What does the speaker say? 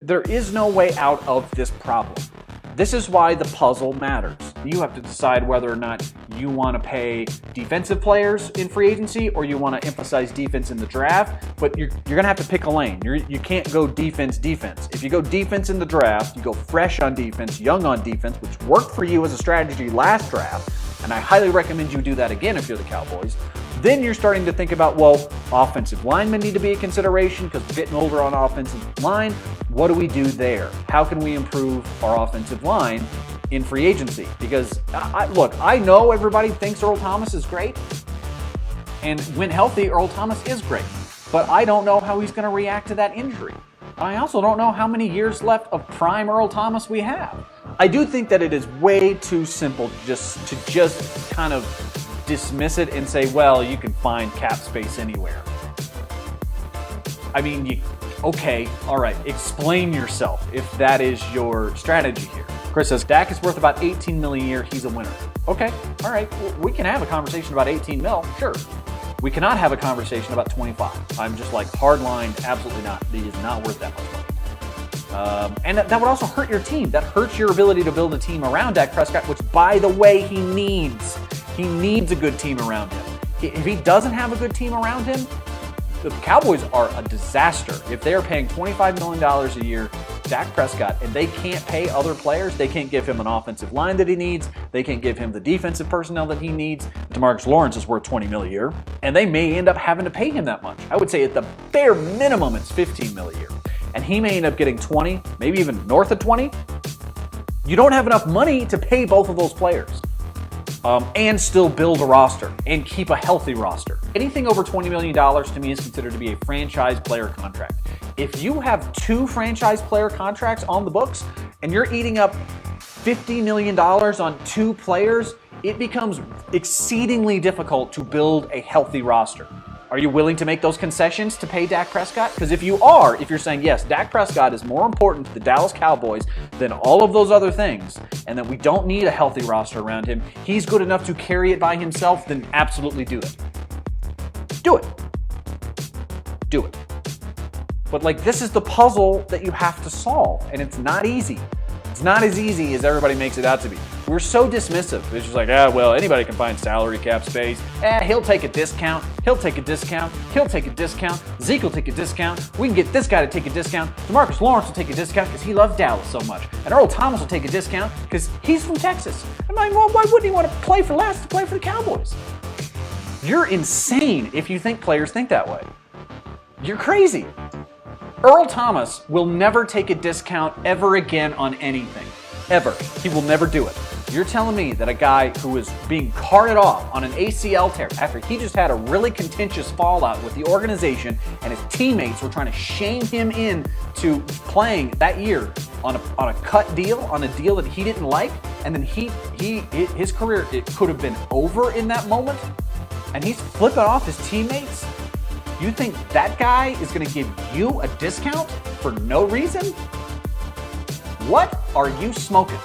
There is no way out of this problem. This is why the puzzle matters. You have to decide whether or not you want to pay defensive players in free agency or you want to emphasize defense in the draft, but you're going to have to pick a lane. You can't go defense. If you go defense in the draft, you go fresh on defense, young on defense, which worked for you as a strategy last draft, and I highly recommend you do that again if you're the Cowboys. Then you're starting to think about, well, offensive linemen need to be a consideration because we're getting older on offensive line. What do we do there? How can we improve our offensive line in free agency? Because, look, I know everybody thinks Earl Thomas is great. And when healthy, Earl Thomas is great. But I don't know how he's going to react to that injury. I also don't know how many years left of prime Earl Thomas we have. I do think that it is way too simple to just kind of dismiss it and say, well, you can find cap space anywhere. I mean, okay, all right, explain yourself if that is your strategy here. Chris says, Dak is worth about $18 million a year. He's a winner. Okay, all right, well, we can have a conversation about 18 mil, sure. We cannot have a conversation about 25. I'm just like hardline, absolutely not. He is not worth that much money. And that would also hurt your team. That hurts your ability to build a team around Dak Prescott, which, by the way, he needs. He needs a good team around him. If he doesn't have a good team around him, the Cowboys are a disaster. If they are paying $25 million a year Dak Prescott and they can't pay other players, they can't give him an offensive line that he needs, they can't give him the defensive personnel that he needs. DeMarcus Lawrence is worth $20 million a year, and they may end up having to pay him that much. I would say at the bare minimum it's $15 million a year, and he may end up getting 20, maybe even north of 20. You don't have enough money to pay both of those players. And still build a roster and keep a healthy roster. Anything over $20 million to me is considered to be a franchise player contract. If you have 2 franchise player contracts on the books and you're eating up $50 million on 2 players, it becomes exceedingly difficult to build a healthy roster. Are you willing to make those concessions to pay Dak Prescott? Because if you're saying, yes, Dak Prescott is more important to the Dallas Cowboys than all of those other things, and that we don't need a healthy roster around him, he's good enough to carry it by himself, then absolutely do it. Do it. Do it. But this is the puzzle that you have to solve, and it's not easy. It's not as easy as everybody makes it out to be. We're so dismissive. It's just like, well, anybody can find salary cap space. He'll take a discount. He'll take a discount. He'll take a discount. Zeke will take a discount. We can get this guy to take a discount. DeMarcus Lawrence will take a discount because he loves Dallas so much. And Earl Thomas will take a discount because he's from Texas. I'm like, well, why wouldn't he want to play for the Cowboys? You're insane if you think players think that way. You're crazy. Earl Thomas will never take a discount ever again on anything. Ever. He will never do it. You're telling me that a guy who is being carted off on an ACL tear after he just had a really contentious fallout with the organization and his teammates were trying to shame him into playing that year on a cut deal, on a deal that he didn't like, and then his career, it could have been over in that moment, and he's flipping off his teammates? You think that guy is going to give you a discount for no reason? What are you smoking?